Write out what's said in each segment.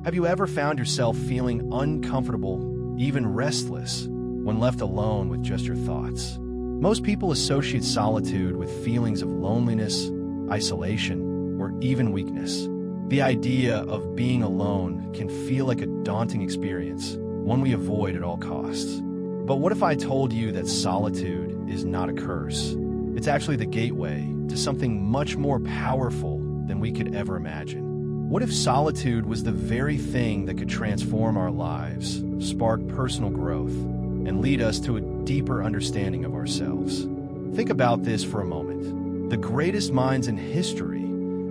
Have you ever found yourself feeling uncomfortable, even restless, when left alone with just your thoughts? Most people associate solitude with feelings of loneliness, isolation, or even weakness. The idea of being alone can feel like a daunting experience, one we avoid at all costs. But what if I told you that solitude is not a curse? It's actually the gateway to something much more powerful than we could ever imagine. What if solitude was the very thing that could transform our lives, spark personal growth, and lead us to a deeper understanding of ourselves? Think about this for a moment. The greatest minds in history,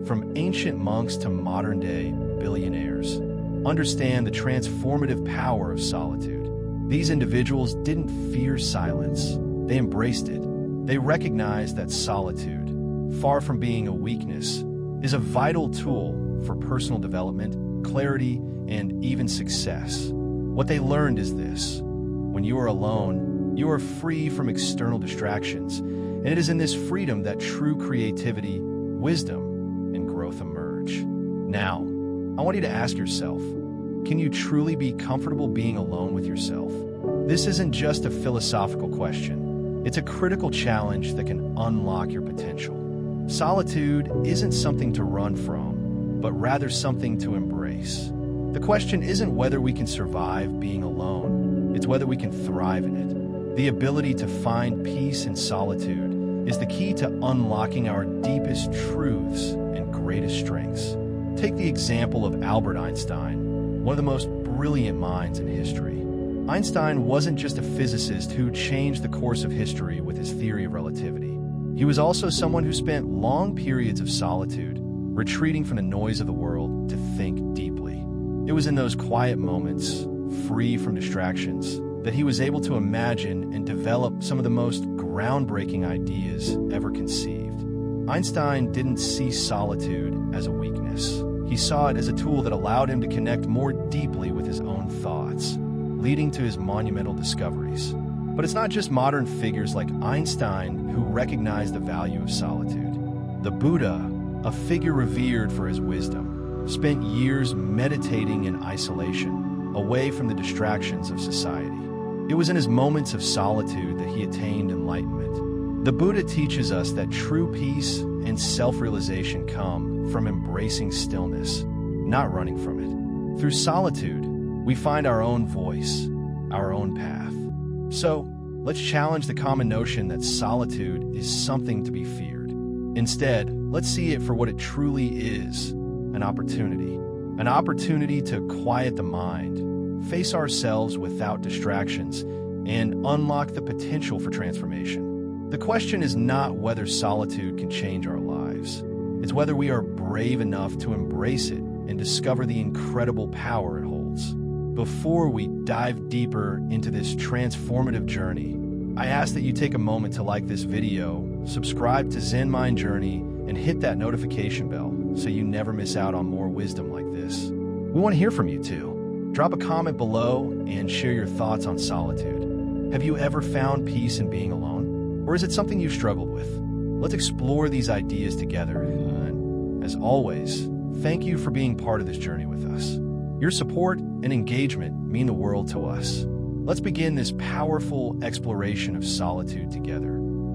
from ancient monks to modern-day billionaires, understand the transformative power of solitude. These individuals didn't fear silence. They embraced it. They recognized that solitude, far from being a weakness, is a vital tool for personal development, clarity, and even success. What they learned is this: when you are alone, you are free from external distractions, and it is in this freedom that true creativity, wisdom, and growth emerge. Now, I want you to ask yourself, can you truly be comfortable being alone with yourself? This isn't just a philosophical question. It's a critical challenge that can unlock your potential. Solitude isn't something to run from, but rather something to embrace. The question isn't whether we can survive being alone, it's whether we can thrive in it. The ability to find peace in solitude is the key to unlocking our deepest truths and greatest strengths. Take the example of Albert Einstein, one of the most brilliant minds in history. Einstein wasn't just a physicist who changed the course of history with his theory of relativity. He was also someone who spent long periods of solitude, retreating from the noise of the world to think deeply. It was in those quiet moments, free from distractions, that he was able to imagine and develop some of the most groundbreaking ideas ever conceived. Einstein didn't see solitude as a weakness. He saw it as a tool that allowed him to connect more deeply with his own thoughts, leading to his monumental discoveries. But it's not just modern figures like Einstein who recognize the value of solitude. The Buddha, a figure revered for his wisdom, spent years meditating in isolation, away from the distractions of society. It was in his moments of solitude that he attained enlightenment. The Buddha teaches us that true peace and self-realization come from embracing stillness, not running from it. Through solitude, we find our own voice, our own path. So, let's challenge the common notion that solitude is something to be feared. Instead, let's see it for what it truly is: an opportunity. An opportunity to quiet the mind, face ourselves without distractions, and unlock the potential for transformation. The question is not whether solitude can change our lives. It's whether we are brave enough to embrace it and discover the incredible power it holds. Before we dive deeper into this transformative journey, I ask that you take a moment to like this video, subscribe to Zen Mind Journey, and hit that notification bell so you never miss out on more wisdom like this. We want to hear from you too. Drop a comment below and share your thoughts on solitude. Have you ever found peace in being alone? Or is it something you've struggled with? Let's explore these ideas together. And as always, thank you for being part of this journey with us. Your support and engagement mean the world to us. Let's begin this powerful exploration of solitude together.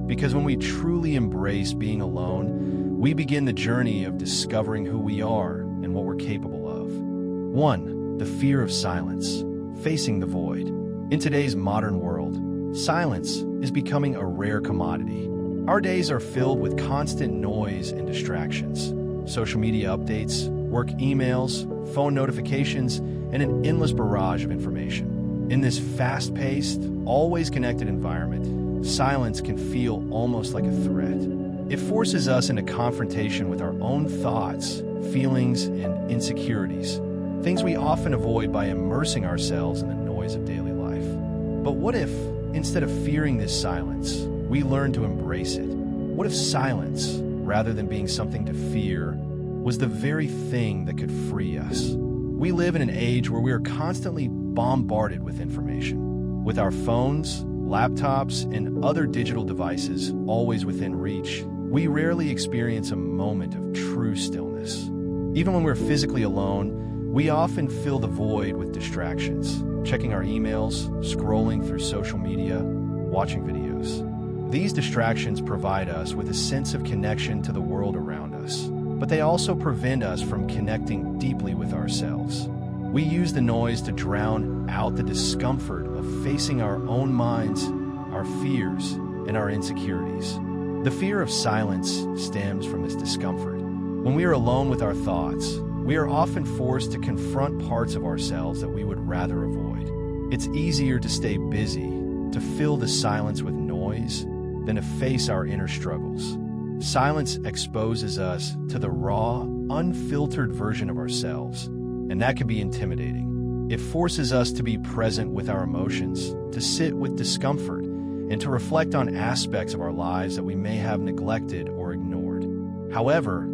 Because when we truly embrace being alone, we begin the journey of discovering who we are and what we're capable of. 1. The fear of silence, facing the void. In today's modern world, silence is becoming a rare commodity. Our days are filled with constant noise and distractions. Social media updates, work emails, phone notifications, and an endless barrage of information. In this fast-paced, always connected environment, silence can feel almost like a threat. It forces us into confrontation with our own thoughts, feelings, and insecurities, things we often avoid by immersing ourselves in the noise of daily life. But what if, instead of fearing this silence, we learn to embrace it? What if silence, rather than being something to fear, was the very thing that could free us? We live in an age where we are constantly bombarded with information. With our phones, laptops, and other digital devices always within reach, we rarely experience a moment of true stillness. Even when we're physically alone, We often fill the void with distractions, checking our emails, scrolling through social media, watching videos. These distractions provide us with a sense of connection to the world around us, but they also prevent us from connecting deeply with ourselves. We use the noise to drown out the discomfort of facing our own minds, our fears, and our insecurities. The fear of silence stems from this discomfort. When we are alone with our thoughts, we are often forced to confront parts of ourselves that we would rather avoid. It's easier to stay busy, to fill the silence with noise, than to face our inner struggles. Silence exposes us to the raw, unfiltered version of ourselves, and that can be intimidating. It forces us to be present with our emotions, to sit with discomfort, and to reflect on aspects of our lives that we may have neglected or ignored. However,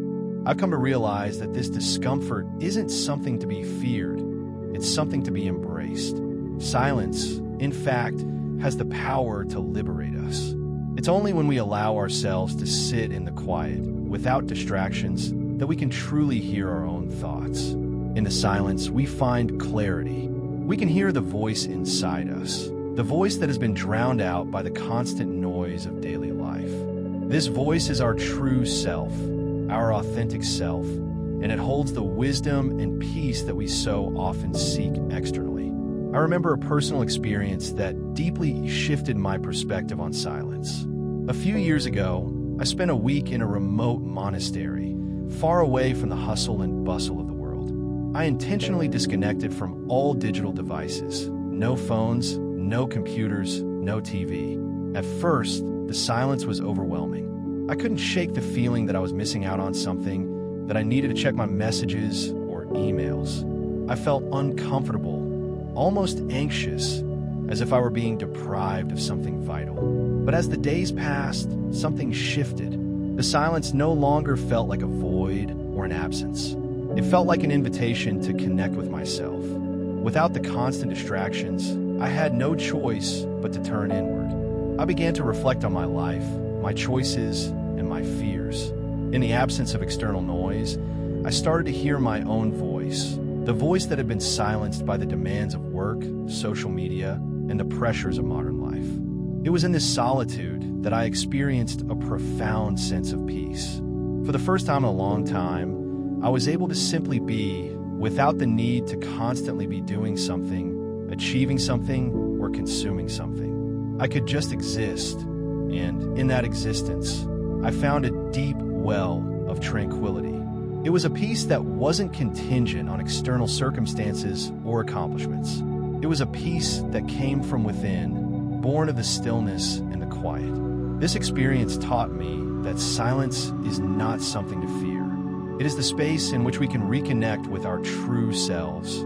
I've come to realize that this discomfort isn't something to be feared, it's something to be embraced. Silence, in fact, has the power to liberate us. It's only when we allow ourselves to sit in the quiet, without distractions, that we can truly hear our own thoughts. In the silence, we find clarity. We can hear the voice inside us, the voice that has been drowned out by the constant noise of daily life. This voice is our true self, our authentic self, and it holds the wisdom and peace that we so often seek externally. I remember a personal experience that deeply shifted my perspective on silence. A few years ago, I spent a week in a remote monastery, far away from the hustle and bustle of the world. I intentionally disconnected from all digital devices, no phones, no computers, no TV. At first, the silence was overwhelming. I couldn't shake the feeling that I was missing out on something, that I needed to check my messages or emails. I felt uncomfortable, almost anxious, as if I were being deprived of something vital. But as the days passed, something shifted. The silence no longer felt like a void or an absence. It felt like an invitation to connect with myself. Without the constant distractions, I had no choice but to turn inward. I began to reflect on my life, my choices, and my fears. In the absence of external noise, I started to hear my own voice, the voice that had been silenced by the demands of work, social media, and the pressures of modern life. It was in this solitude that I experienced a profound sense of peace. For the first time in a long time, I was able to simply be, without the need to constantly be doing something, achieving something, or consuming something. I could just exist, and in that existence, I found a deep well of tranquility. It was a peace that wasn't contingent on external circumstances or accomplishments. It was a peace that came from within, born of the stillness and the quiet. This experience taught me that silence is not something to fear. It is the space in which we can reconnect with our true selves,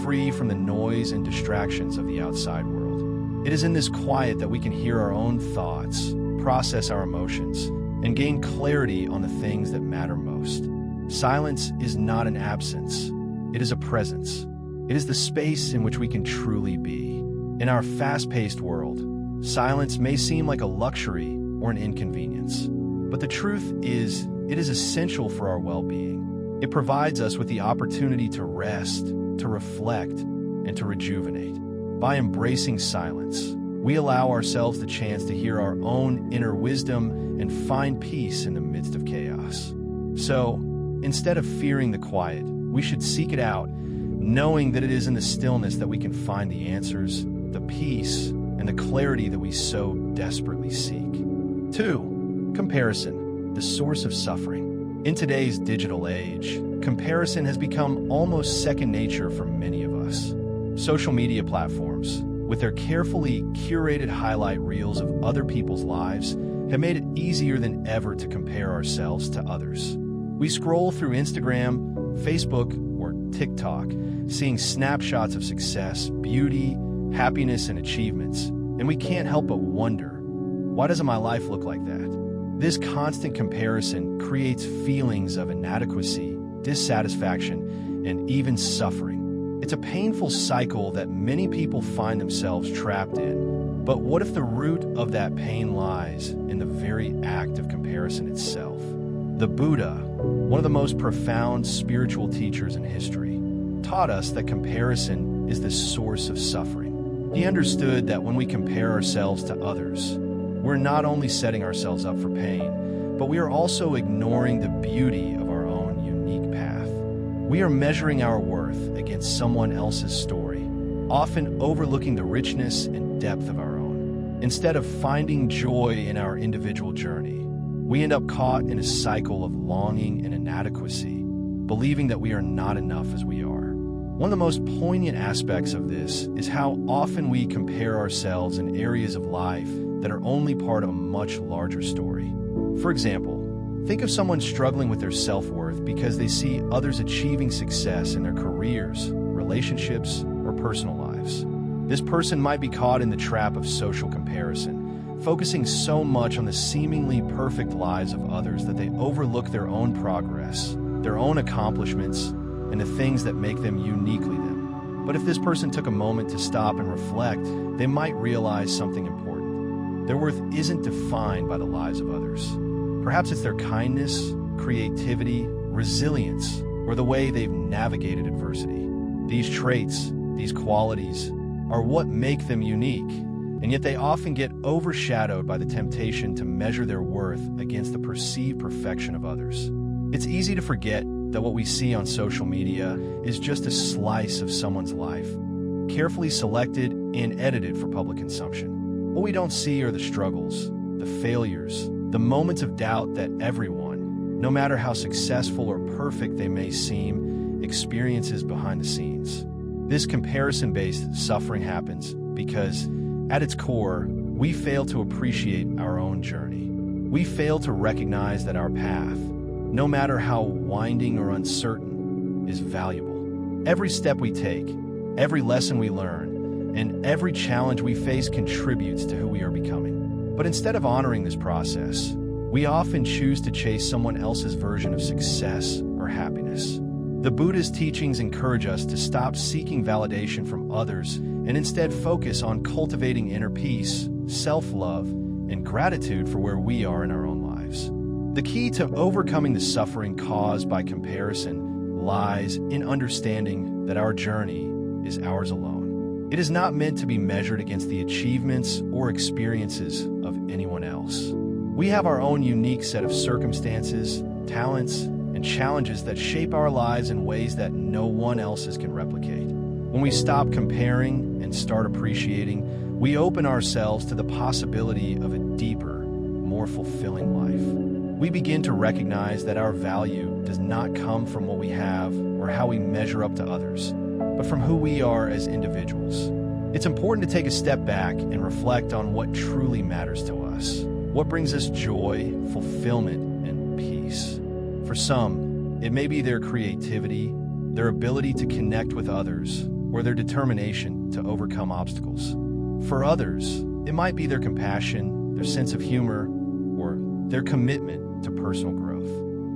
free from the noise and distractions of the outside world. It is in this quiet that we can hear our own thoughts, process our emotions, and gain clarity on the things that matter most. Silence is not an absence, it is a presence. It is the space in which we can truly be. In our fast-paced world, silence may seem like a luxury or an inconvenience. But the truth is, it is essential for our well-being. It provides us with the opportunity to rest, to reflect, and to rejuvenate. By embracing silence, we allow ourselves the chance to hear our own inner wisdom and find peace in the midst of chaos. So, instead of fearing the quiet, we should seek it out, knowing that it is in the stillness that we can find the answers, the peace, and the clarity that we so desperately seek. 2. Comparison, the source of suffering. In today's digital age, comparison has become almost second nature for many of us. Social media platforms, with their carefully curated highlight reels of other people's lives, have made it easier than ever to compare ourselves to others. We scroll through Instagram, Facebook, or TikTok, seeing snapshots of success, beauty, happiness, and achievements, and we can't help but wonder, why doesn't my life look like that? This constant comparison creates feelings of inadequacy, dissatisfaction, and even suffering. It's a painful cycle that many people find themselves trapped in. But what if the root of that pain lies in the very act of comparison itself? The Buddha, one of the most profound spiritual teachers in history, taught taught us that comparison is the source of suffering. He understood that when we compare ourselves to others, we're not only setting ourselves up for pain, but we are also ignoring the beauty of our own unique path. We are measuring our worth against someone else's story, often overlooking the richness and depth of our own. Instead of finding joy in our individual journey, we end up caught in a cycle of longing and inadequacy, believing that we are not enough as we are. One of the most poignant aspects of this is how often we compare ourselves in areas of life that are only part of a much larger story. For example, think of someone struggling with their self-worth because they see others achieving success in their careers, relationships, or personal lives. This person might be caught in the trap of social comparison, focusing so much on the seemingly perfect lives of others that they overlook their own progress, their own accomplishments, and the things that make them uniquely them. But if this person took a moment to stop and reflect, they might realize something important. Their worth isn't defined by the lives of others. Perhaps it's their kindness, creativity, resilience, or the way they've navigated adversity. These traits, these qualities, are what make them unique, and yet they often get overshadowed by the temptation to measure their worth against the perceived perfection of others. It's easy to forget that what we see on social media is just a slice of someone's life, carefully selected and edited for public consumption. What we don't see are the struggles, the failures, the moments of doubt that everyone, no matter how successful or perfect they may seem, experiences behind the scenes. This comparison-based suffering happens because, at its core, we fail to appreciate our own journey. We fail to recognize that our path, no matter how winding or uncertain, is valuable. Every step we take, every lesson we learn, and every challenge we face contributes to who we are becoming. But instead of honoring this process, we often choose to chase someone else's version of success or happiness. The Buddhist teachings encourage us to stop seeking validation from others and instead focus on cultivating inner peace, self-love, and gratitude for where we are in our own lives. The key to overcoming the suffering caused by comparison lies in understanding that our journey is ours alone. It is not meant to be measured against the achievements or experiences of anyone else. We have our own unique set of circumstances, talents, and challenges that shape our lives in ways that no one else's can replicate. When we stop comparing and start appreciating, we open ourselves to the possibility of a deeper, more fulfilling life. We begin to recognize that our value does not come from what we have or how we measure up to others, but from who we are as individuals. It's important to take a step back and reflect on what truly matters to us, what brings us joy, fulfillment, and peace. For some, it may be their creativity, their ability to connect with others, or their determination to overcome obstacles. For others, it might be their compassion, their sense of humor, or their commitment to personal growth.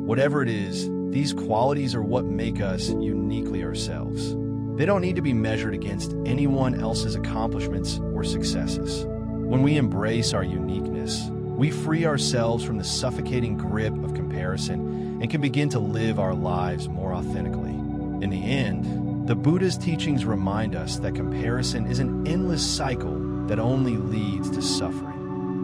Whatever it is, these qualities are what make us uniquely ourselves. They don't need to be measured against anyone else's accomplishments or successes. When we embrace our uniqueness, we free ourselves from the suffocating grip of comparison and can begin to live our lives more authentically. In the end, the Buddha's teachings remind us that comparison is an endless cycle that only leads to suffering.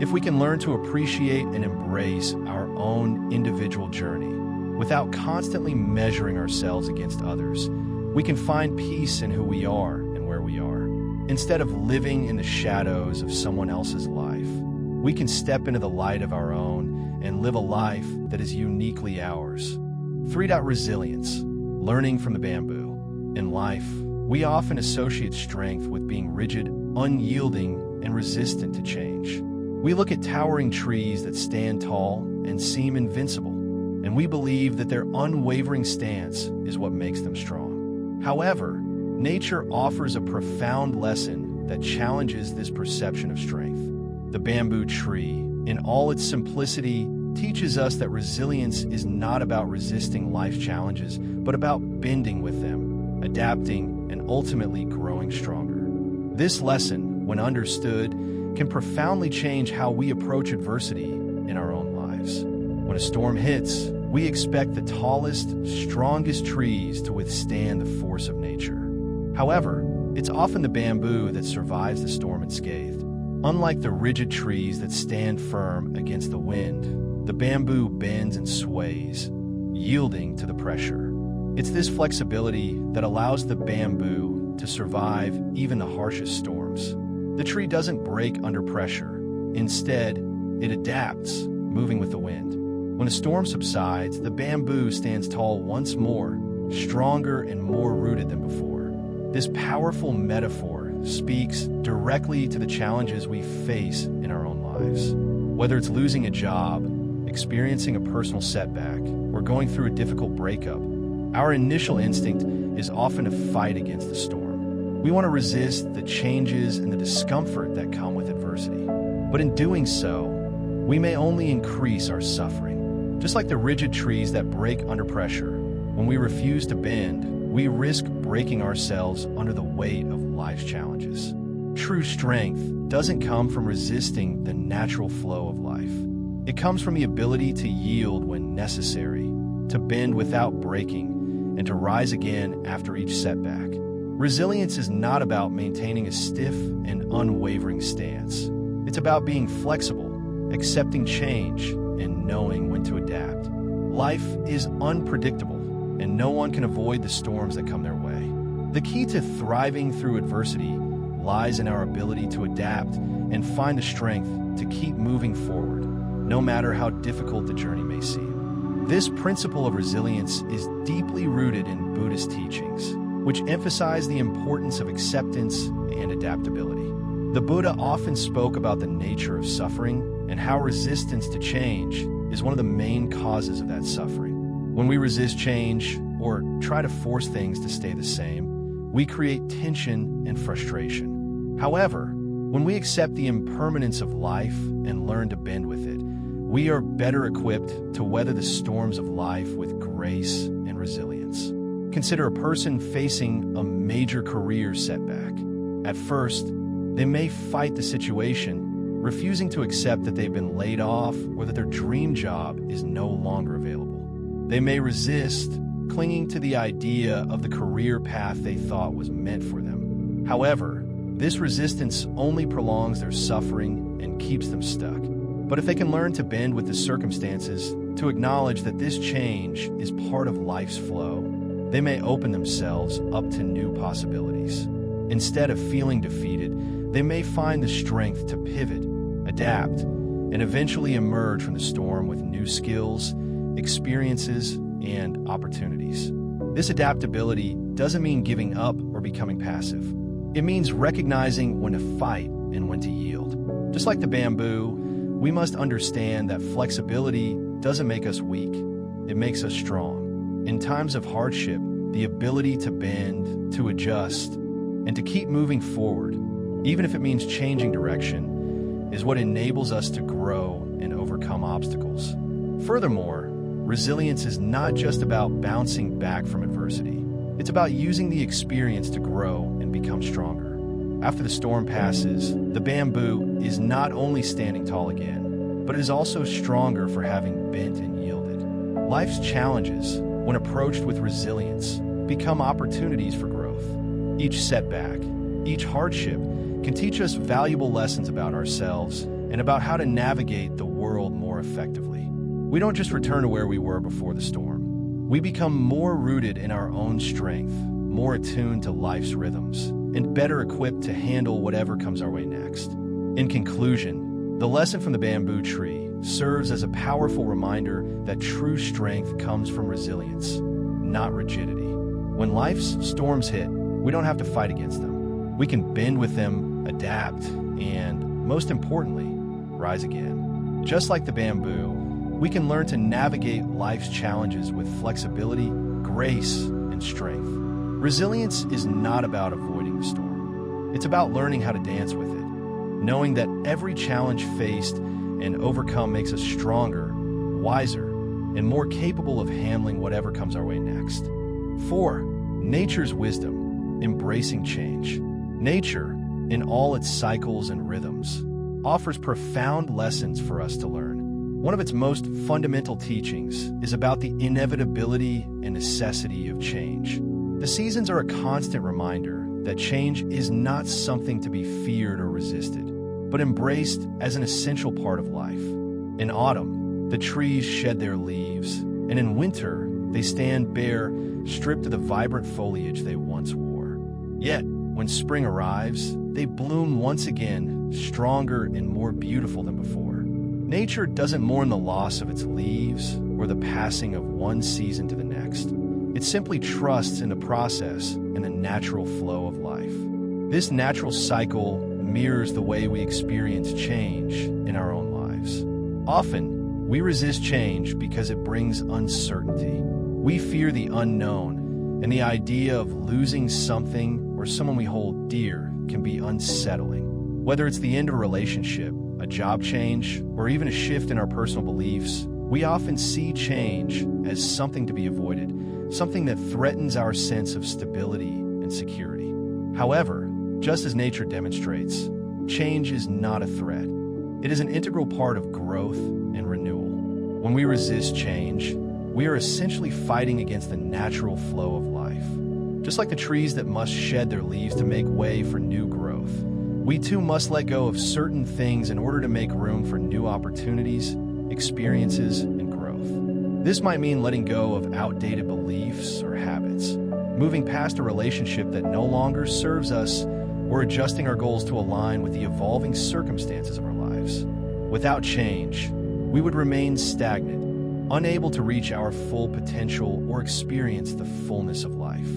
If we can learn to appreciate and embrace our own individual journey without constantly measuring ourselves against others, we can find peace in who we are and where we are. Instead of living in the shadows of someone else's life, we can step into the light of our own and live a life that is uniquely ours. 3. Resilience, learning from the bamboo. In life, we often associate strength with being rigid, unyielding, and resistant to change. We look at towering trees that stand tall and seem invincible, and we believe that their unwavering stance is what makes them strong. However, nature offers a profound lesson that challenges this perception of strength. The bamboo tree, in all its simplicity, teaches us that resilience is not about resisting life's challenges, but about bending with them, adapting, and ultimately growing stronger. This lesson, when understood, can profoundly change how we approach adversity in our own lives. When a storm hits, we expect the tallest, strongest trees to withstand the force of nature. However, it's often the bamboo that survives the storm unscathed. Unlike the rigid trees that stand firm against the wind, the bamboo bends and sways, yielding to the pressure. It's this flexibility that allows the bamboo to survive even the harshest storms. The tree doesn't break under pressure. Instead, it adapts, moving with the wind. When a storm subsides, the bamboo stands tall once more, stronger and more rooted than before. This powerful metaphor speaks directly to the challenges we face in our own lives. Whether it's losing a job, experiencing a personal setback, or going through a difficult breakup, our initial instinct is often to fight against the storm. We want to resist the changes and the discomfort that come with adversity. But in doing so, we may only increase our suffering. Just like the rigid trees that break under pressure, when we refuse to bend, we risk breaking ourselves under the weight of life's challenges. True strength doesn't come from resisting the natural flow of life. It comes from the ability to yield when necessary, to bend without breaking, and to rise again after each setback. Resilience is not about maintaining a stiff and unwavering stance. It's about being flexible, accepting change, and knowing when to adapt. Life is unpredictable, and no one can avoid the storms that come their way. The key to thriving through adversity lies in our ability to adapt and find the strength to keep moving forward, no matter how difficult the journey may seem. This principle of resilience is deeply rooted in Buddhist teachings, which emphasize the importance of acceptance and adaptability. The Buddha often spoke about the nature of suffering and how resistance to change is one of the main causes of that suffering. When we resist change or try to force things to stay the same, we create tension and frustration. However, when we accept the impermanence of life and learn to bend with it, we are better equipped to weather the storms of life with grace and resilience. Consider a person facing a major career setback. At first, they may fight the situation, refusing to accept that they've been laid off or that their dream job is no longer available. They may resist, clinging to the idea of the career path they thought was meant for them. However, this resistance only prolongs their suffering and keeps them stuck. But if they can learn to bend with the circumstances, to acknowledge that this change is part of life's flow, they may open themselves up to new possibilities. Instead of feeling defeated, they may find the strength to pivot, adapt, and eventually emerge from the storm with new skills, experiences, and opportunities. This adaptability doesn't mean giving up or becoming passive. It means recognizing when to fight and when to yield. Just like the bamboo, we must understand that flexibility doesn't make us weak, it makes us strong. In times of hardship, the ability to bend, to adjust, and to keep moving forward, even if it means changing direction, is what enables us to grow and overcome obstacles. Furthermore, resilience is not just about bouncing back from adversity. It's about using the experience to grow and become stronger. After the storm passes, the bamboo is not only standing tall again, but it is also stronger for having bent and yielded. Life's challenges, when approached with resilience, become opportunities for growth. Each setback, each hardship can teach us valuable lessons about ourselves and about how to navigate the world more effectively. We don't just return to where we were before the storm. We become more rooted in our own strength, more attuned to life's rhythms, and better equipped to handle whatever comes our way next. In conclusion, the lesson from the bamboo tree serves as a powerful reminder that true strength comes from resilience, not rigidity. When life's storms hit, we don't have to fight against them. We can bend with them, adapt, and, most importantly, rise again. Just like the bamboo, we can learn to navigate life's challenges with flexibility, grace, and strength. Resilience is not about avoiding the storm. It's about learning how to dance with it, knowing that every challenge faced and overcome makes us stronger, wiser, and more capable of handling whatever comes our way next. 4. Nature's wisdom, embracing change. Nature, in all its cycles and rhythms, offers profound lessons for us to learn. One of its most fundamental teachings is about the inevitability and necessity of change. The seasons are a constant reminder that change is not something to be feared or resisted, but embraced as an essential part of life. In autumn, the trees shed their leaves, and in winter, they stand bare, stripped of the vibrant foliage they once wore. Yet, when spring arrives, they bloom once again, stronger and more beautiful than before. Nature doesn't mourn the loss of its leaves or the passing of one season to the next. It simply trusts in the process and the natural flow of life. This natural cycle mirrors the way we experience change in our own lives. Often, we resist change because it brings uncertainty. We fear the unknown, and the idea of losing something or someone we hold dear can be unsettling. Whether it's the end of a relationship, a job change, or even a shift in our personal beliefs, we often see change as something to be avoided, something that threatens our sense of stability and security. However, just as nature demonstrates, change is not a threat. It is an integral part of growth and renewal. When we resist change, we are essentially fighting against the natural flow of life. Just like the trees that must shed their leaves to make way for new growth, we too must let go of certain things in order to make room for new opportunities, experiences, and growth. This might mean letting go of outdated beliefs or habits, moving past a relationship that no longer serves us, or adjusting our goals to align with the evolving circumstances of our lives. Without change, we would remain stagnant, unable to reach our full potential or experience the fullness of life.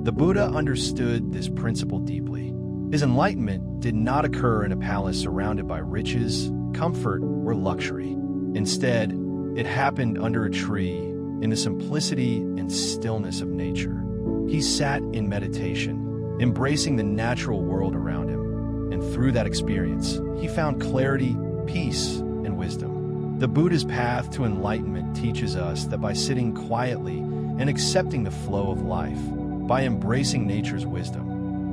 The Buddha understood this principle deeply. His enlightenment did not occur in a palace surrounded by riches, comfort, or luxury. Instead, it happened under a tree in the simplicity and stillness of nature. He sat in meditation, embracing the natural world around him, and through that experience, he found clarity, peace, and wisdom. The Buddha's path to enlightenment teaches us that by sitting quietly and accepting the flow of life, by embracing nature's wisdom,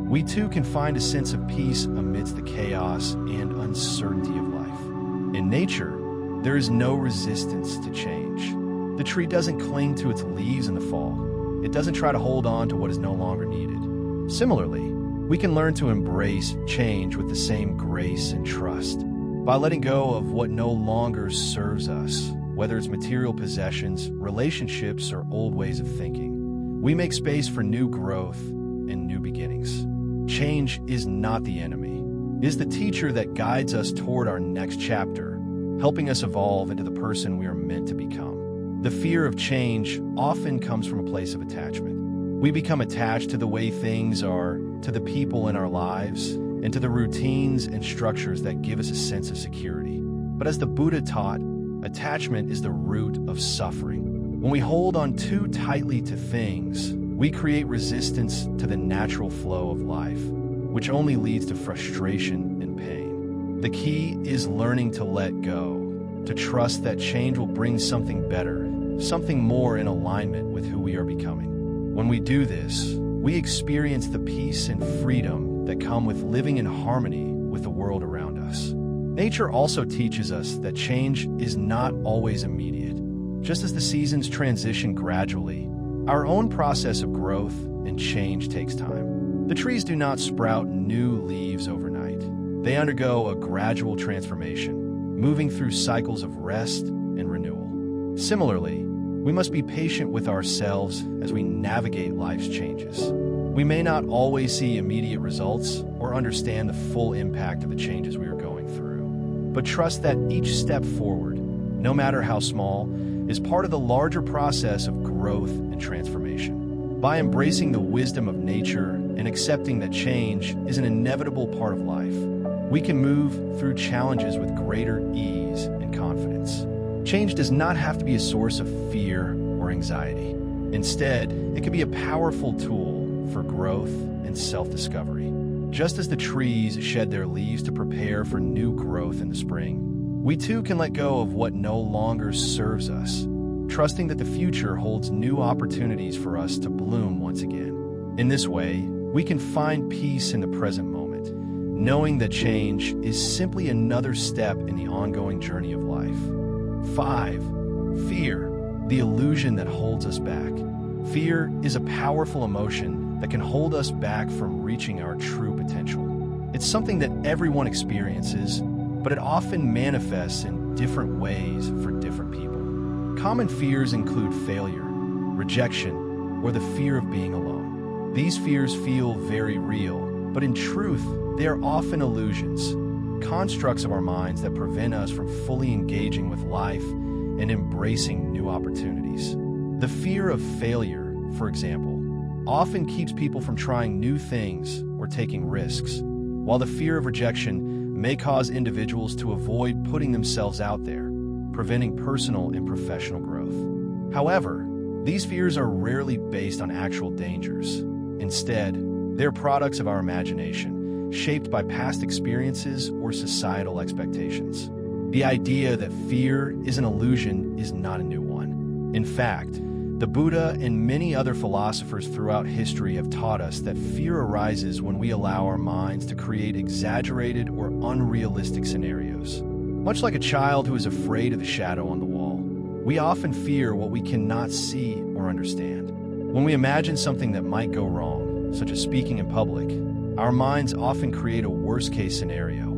we too can find a sense of peace amidst the chaos and uncertainty of life. In nature, there is no resistance to change. The tree doesn't cling to its leaves in the fall. It doesn't try to hold on to what is no longer needed. Similarly, we can learn to embrace change with the same grace and trust. By letting go of what no longer serves us, whether it's material possessions, relationships, or old ways of thinking, we make space for new growth and new beginnings. Change is not the enemy. It is the teacher that guides us toward our next chapter, helping us evolve into the person we are meant to become. The fear of change often comes from a place of attachment. We become attached to the way things are, to the people in our lives, and to the routines and structures that give us a sense of security. But as the Buddha taught, attachment is the root of suffering. When we hold on too tightly to things, we create resistance to the natural flow of life, which only leads to frustration and pain. The key is learning to let go, to trust that change will bring something better, something more in alignment with who we are becoming. When we do this, we experience the peace and freedom that come with living in harmony with the world around us. Nature also teaches us that change is not always immediate. Just as the seasons transition gradually, our own process of growth and change takes time. The trees do not sprout new leaves overnight. They undergo a gradual transformation, moving through cycles of rest and renewal. Similarly, we must be patient with ourselves as we navigate life's changes. We may not always see immediate results or understand the full impact of the changes we are going through, but trust that each step forward, no matter how small, is part of the larger process of growth and transformation. By embracing the wisdom of nature and accepting that change is an inevitable part of life, we can move through challenges with greater ease and confidence. Change does not have to be a source of fear or anxiety. Instead, it can be a powerful tool for growth and self-discovery. Just as the trees shed their leaves to prepare for new growth in the spring, we too can let go of what no longer serves us, trusting that the future holds new opportunities for us to bloom once again. In this way, we can find peace in the present moment, knowing that change is simply another step in the ongoing journey of life. 5. Fear, the illusion that holds us back. Fear is a powerful emotion that can hold us back from reaching our true potential. It's something that everyone experiences, but it often manifests in different ways for different people. Common fears include failure, rejection, or the fear of being alone. These fears feel very real, but in truth, they are often illusions, constructs of our minds that prevent us from fully engaging with life and embracing new opportunities. The fear of failure, for example, often keeps people from trying new things or taking risks, while the fear of rejection may cause individuals to avoid putting themselves out there, preventing personal and professional growth. However, these fears are rarely based on actual dangers. Instead, they're products of our imagination, shaped by past experiences or societal expectations. The idea that fear is an illusion is not a new one. In fact, the Buddha and many other philosophers throughout history have taught us that fear arises when we allow our minds to create exaggerated or unrealistic scenarios. Much like a child who is afraid of the shadow on the wall, we often fear what we cannot see or understand. When we imagine something that might go wrong, such as speaking in public, our minds often create a worst-case scenario,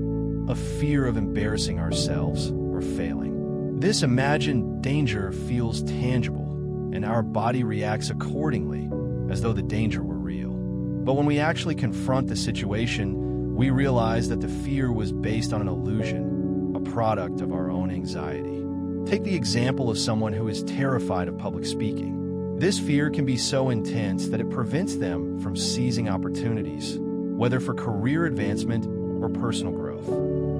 a fear of embarrassing ourselves or failing. This imagined danger feels tangible, and our body reacts accordingly, as though the danger were real. But when we actually confront the situation, we realize that the fear was based on an illusion, a product of our own anxiety. Take the example of someone who is terrified of public speaking. This fear can be so intense that it prevents them from seizing opportunities, whether for career advancement or personal growth.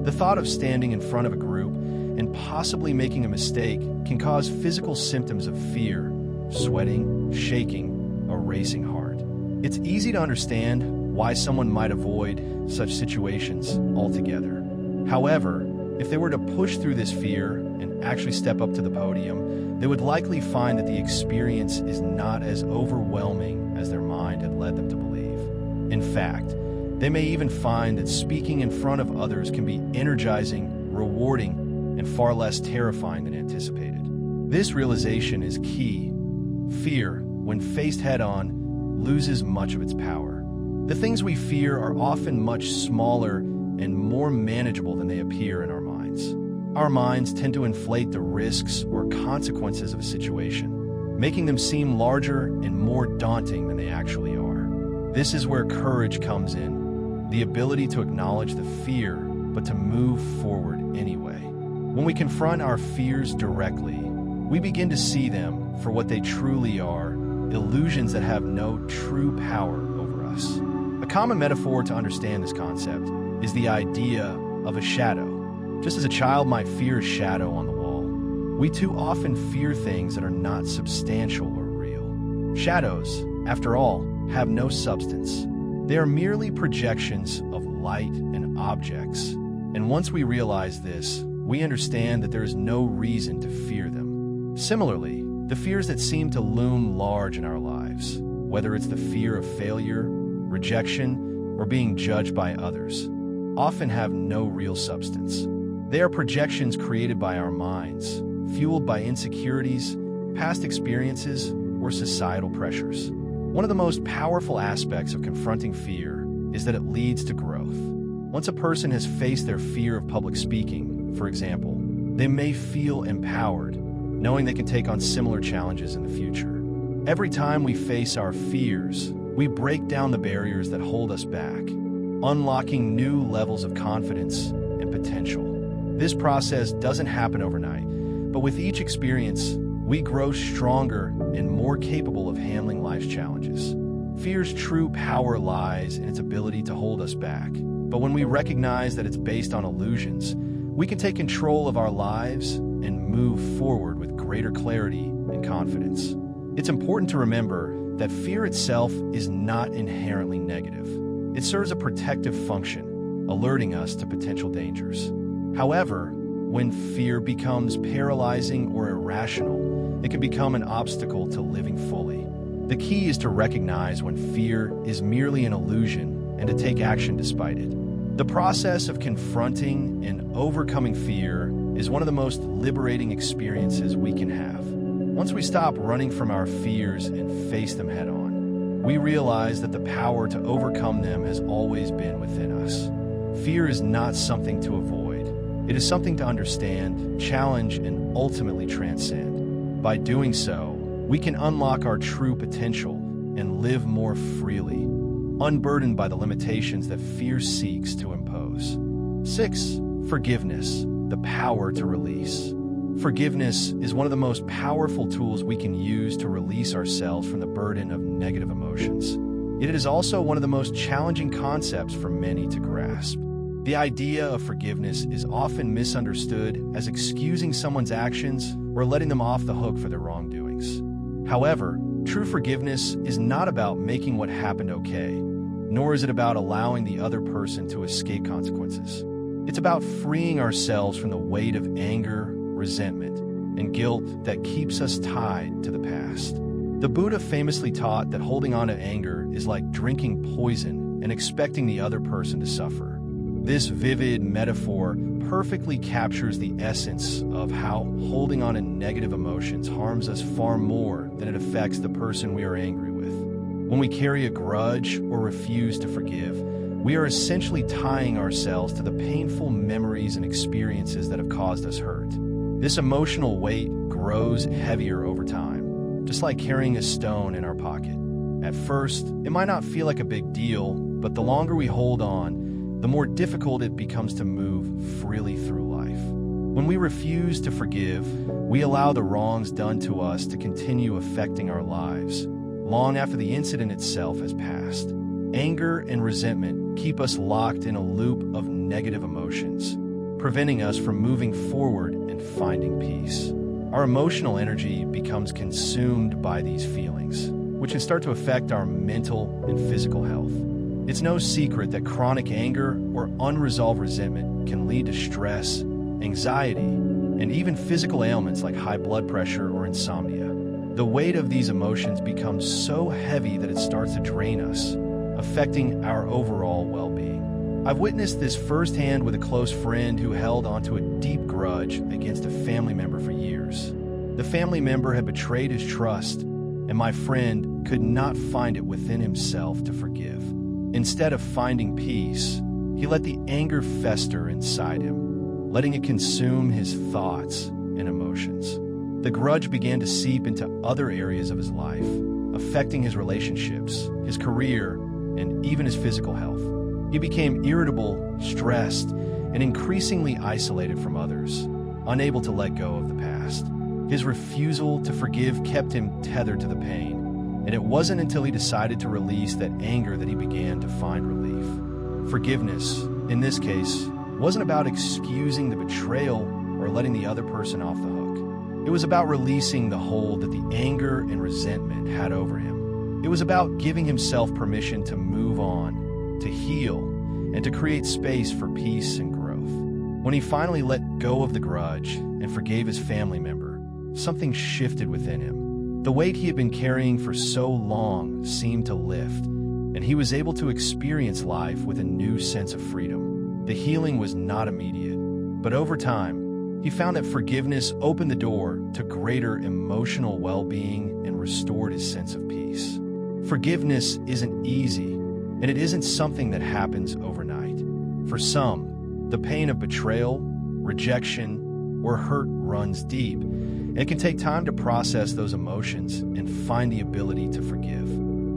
The thought of standing in front of a group and possibly making a mistake can cause physical symptoms of fear: sweating, shaking, a racing heart. It's easy to understand why someone might avoid such situations altogether. However, if they were to push through this fear and actually step up to the podium, they would likely find that the experience is not as overwhelming as their mind had led them to believe. In fact, they may even find that speaking in front of others can be energizing, rewarding, and far less terrifying than anticipated. This realization is key. Fear, when faced head-on, loses much of its power. The things we fear are often much smaller and more manageable than they appear in our minds. Our minds tend to inflate the risks or consequences of a situation, making them seem larger and more daunting than they actually are. This is where courage comes in, the ability to acknowledge the fear, but to move forward anyway. When we confront our fears directly, we begin to see them for what they truly are, illusions that have no true power over us. A common metaphor to understand this concept is the idea of a shadow. Just as a child might fear a shadow on the wall, we too often fear things that are not substantial or real. Shadows, after all, have no substance. They are merely projections of light and objects. And once we realize this, we understand that there is no reason to fear them. Similarly, the fears that seem to loom large in our lives, whether it's the fear of failure, rejection, or being judged by others, often have no real substance. They are projections created by our minds, fueled by insecurities, past experiences, or societal pressures. One of the most powerful aspects of confronting fear is that it leads to growth. Once a person has faced their fear of public speaking, for example, they may feel empowered, knowing they can take on similar challenges in the future. Every time we face our fears, we break down the barriers that hold us back, unlocking new levels of confidence and potential. This process doesn't happen overnight, but with each experience, we grow stronger and more capable of handling life's challenges. Fear's true power lies in its ability to hold us back, but when we recognize that it's based on illusions, we can take control of our lives and move forward with greater clarity and confidence. It's important to remember that fear itself is not inherently negative. It serves a protective function, alerting us to potential dangers. However, when fear becomes paralyzing or irrational, it can become an obstacle to living fully. The key is to recognize when fear is merely an illusion and to take action despite it. The process of confronting and overcoming fear is one of the most liberating experiences we can have. Once we stop running from our fears and face them head-on, we realize that the power to overcome them has always been within us. Fear is not something to avoid. It is something to understand, challenge, and ultimately transcend. By doing so, we can unlock our true potential and live more freely, unburdened by the limitations that fear seeks to impose. 6. Forgiveness, the power to release. Forgiveness is one of the most powerful tools we can use to release ourselves from the burden of negative emotions. Yet it is also one of the most challenging concepts for many to grasp. The idea of forgiveness is often misunderstood as excusing someone's actions or letting them off the hook for their wrongdoings. However, true forgiveness is not about making what happened okay, nor is it about allowing the other person to escape consequences. It's about freeing ourselves from the weight of anger, resentment, and guilt that keeps us tied to the past. The Buddha famously taught that holding on to anger is like drinking poison and expecting the other person to suffer. This vivid metaphor perfectly captures the essence of how holding on to negative emotions harms us far more than it affects the person we are angry with. When we carry a grudge or refuse to forgive, we are essentially tying ourselves to the painful memories and experiences that have caused us hurt. This emotional weight grows heavier over time, just like carrying a stone in our pocket. At first, it might not feel like a big deal, but the longer we hold on, the more difficult it becomes to move freely through life. When we refuse to forgive, we allow the wrongs done to us to continue affecting our lives, long after the incident itself has passed. Anger and resentment keep us locked in a loop of negative emotions, preventing us from moving forward and finding peace. Our emotional energy becomes consumed by these feelings, which can start to affect our mental and physical health. It's no secret that chronic anger or unresolved resentment can lead to stress, anxiety, and even physical ailments like high blood pressure or insomnia. The weight of these emotions becomes so heavy that it starts to drain us, affecting our overall well-being. I've witnessed this firsthand with a close friend who held onto a deep grudge against a family member for years. The family member had betrayed his trust, and my friend could not find it within himself to forgive. Instead of finding peace, he let the anger fester inside him, letting it consume his thoughts and emotions. The grudge began to seep into other areas of his life, affecting his relationships, his career, and even his physical health. He became irritable, stressed, and increasingly isolated from others, unable to let go of the past. His refusal to forgive kept him tethered to the pain, and it wasn't until he decided to release that anger that he began to find relief. Forgiveness, in this case, wasn't about excusing the betrayal or letting the other person off the hook. It was about releasing the hold that the anger and resentment had over him. It was about giving himself permission to move on, to heal, and to create space for peace and growth. When he finally let go of the grudge and forgave his family member, something shifted within him. The weight he had been carrying for so long seemed to lift, and he was able to experience life with a new sense of freedom. The healing was not immediate, but over time, he found that forgiveness opened the door to greater emotional well-being and restored his sense of peace. Forgiveness isn't easy, and it isn't something that happens overnight. For some, the pain of betrayal, rejection, or hurt runs deep, and it can take time to process those emotions and find the ability to forgive.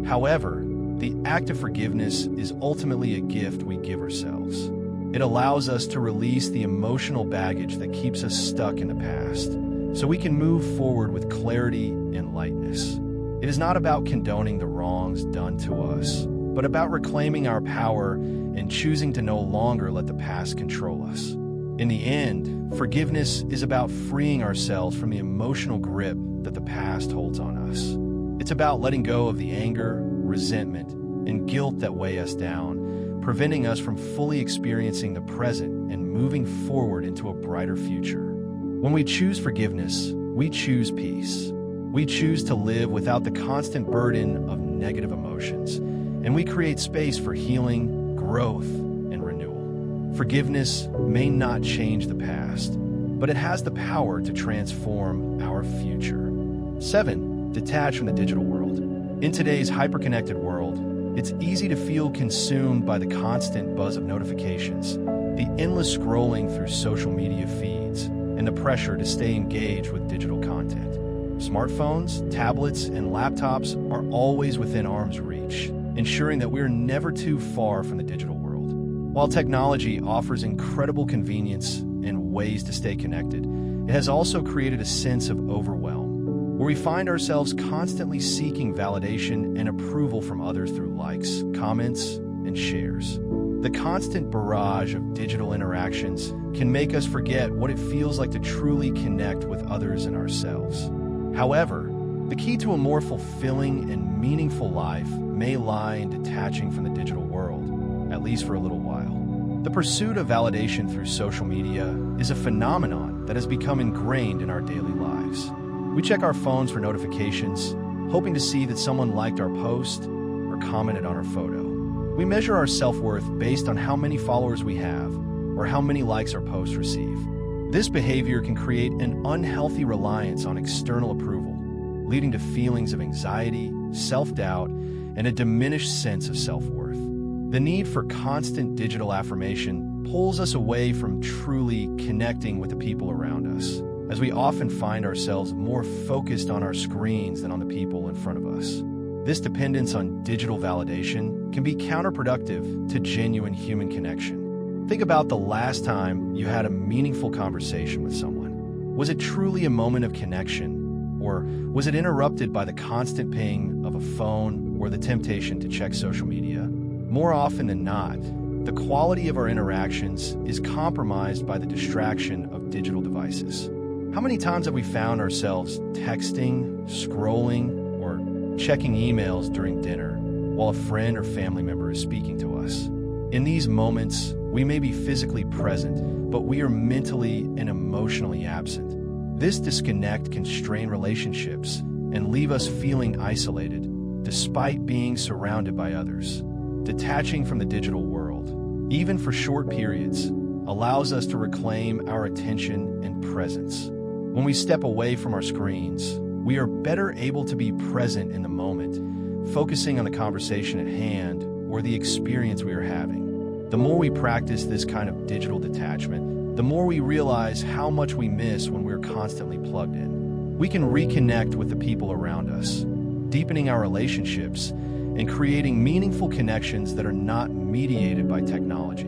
However, the act of forgiveness is ultimately a gift we give ourselves. It allows us to release the emotional baggage that keeps us stuck in the past, so we can move forward with clarity and lightness. It is not about condoning the wrongs done to us, but about reclaiming our power and choosing to no longer let the past control us. In the end, forgiveness is about freeing ourselves from the emotional grip that the past holds on us. It's about letting go of the anger, resentment, and guilt that weigh us down, preventing us from fully experiencing the present and moving forward into a brighter future. When we choose forgiveness, we choose peace. We choose to live without the constant burden of negative emotions, and we create space for healing, growth, and renewal. Forgiveness may not change the past, but it has the power to transform our future. 7. Detach from the digital world. In today's hyper-connected world, it's easy to feel consumed by the constant buzz of notifications, the endless scrolling through social media feeds, and the pressure to stay engaged with digital content. Smartphones, tablets, and laptops are always within arm's reach, ensuring that we're never too far from the digital world. While technology offers incredible convenience and ways to stay connected, it has also created a sense of overwhelm, where we find ourselves constantly seeking validation and approval from others through likes, comments, and shares. The constant barrage of digital interactions can make us forget what it feels like to truly connect with others and ourselves. However, the key to a more fulfilling and meaningful life may lie in detaching from the digital world, at least for a little while. The pursuit of validation through social media is a phenomenon that has become ingrained in our daily lives. We check our phones for notifications, hoping to see that someone liked our post or commented on our photo. We measure our self-worth based on how many followers we have or how many likes our posts receive. This behavior can create an unhealthy reliance on external approval, leading to feelings of anxiety, self-doubt, and a diminished sense of self-worth. The need for constant digital affirmation pulls us away from truly connecting with the people around us, as we often find ourselves more focused on our screens than on the people in front of us. This dependence on digital validation can be counterproductive to genuine human connection. Think about the last time you had a meaningful conversation with someone. Was it truly a moment of connection, or was it interrupted by the constant ping of a phone or the temptation to check social media? More often than not, the quality of our interactions is compromised by the distraction of digital devices. How many times have we found ourselves texting, scrolling, or checking emails during dinner while a friend or family member is speaking to us? In these moments, we may be physically present, but we are mentally and emotionally absent. This disconnect can strain relationships and leave us feeling isolated, despite being surrounded by others. Detaching from the digital world, even for short periods, allows us to reclaim our attention and presence. When we step away from our screens, we are better able to be present in the moment, focusing on the conversation at hand or the experience we are having. The more we practice this kind of digital detachment, the more we realize how much we miss when we're constantly plugged in. We can reconnect with the people around us, deepening our relationships and creating meaningful connections that are not mediated by technology.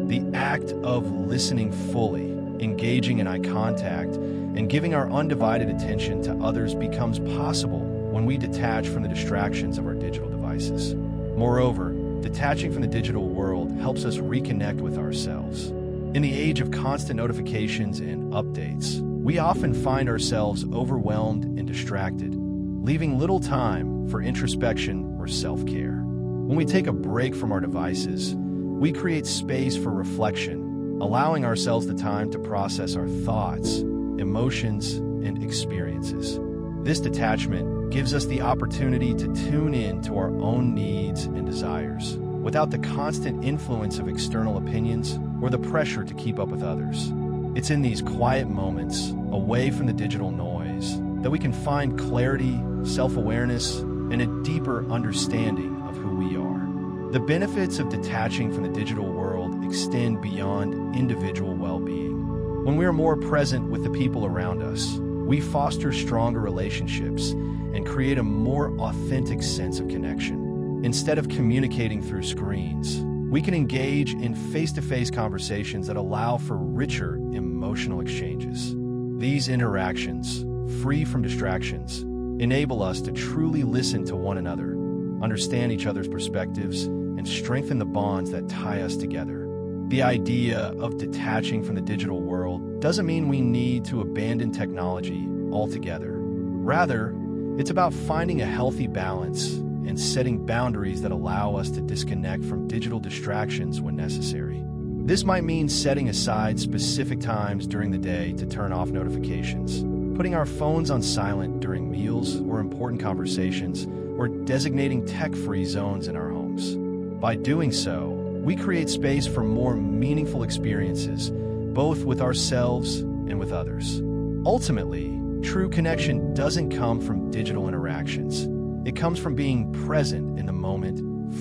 The act of listening fully, engaging in eye contact, and giving our undivided attention to others becomes possible when we detach from the distractions of our digital devices. Moreover, detaching from the digital world helps us reconnect with ourselves. In the age of constant notifications and updates, we often find ourselves overwhelmed and distracted, leaving little time for introspection or self-care. When we take a break from our devices, we create space for reflection, allowing ourselves the time to process our thoughts, emotions, and experiences. This detachment gives us the opportunity to tune in to our own needs and desires, without the constant influence of external opinions or the pressure to keep up with others. It's in these quiet moments, away from the digital noise, that we can find clarity, self-awareness, and a deeper understanding of who we are. The benefits of detaching from the digital world extend beyond individual well-being. When we are more present with the people around us, we foster stronger relationships and create a more authentic sense of connection. Instead of communicating through screens, we can engage in face-to-face conversations that allow for richer emotional exchanges. These interactions, free from distractions, enable us to truly listen to one another, understand each other's perspectives, and strengthen the bonds that tie us together. The idea of detaching from the digital world doesn't mean we need to abandon technology altogether. Rather, it's about finding a healthy balance and setting boundaries that allow us to disconnect from digital distractions when necessary. This might mean setting aside specific times during the day to turn off notifications, putting our phones on silent during meals or important conversations, or designating tech-free zones in our homes. By doing so, we create space for more meaningful experiences, both with ourselves and with others. Ultimately, true connection doesn't come from digital interactions. It comes from being present in the moment,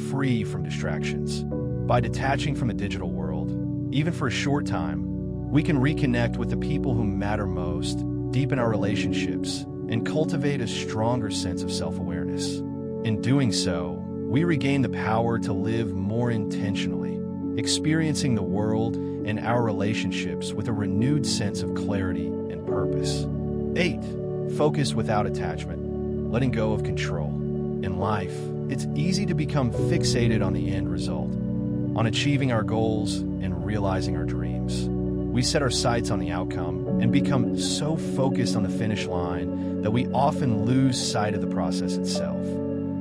free from distractions. By detaching from the digital world, even for a short time, we can reconnect with the people who matter most, deepen our relationships, and cultivate a stronger sense of self-awareness. In doing so, we regain the power to live more intentionally, experiencing the world and our relationships with a renewed sense of clarity and purpose. 8. Focus without attachment, letting go of control. In life, it's easy to become fixated on the end result, on achieving our goals and realizing our dreams. We set our sights on the outcome and become so focused on the finish line that we often lose sight of the process itself.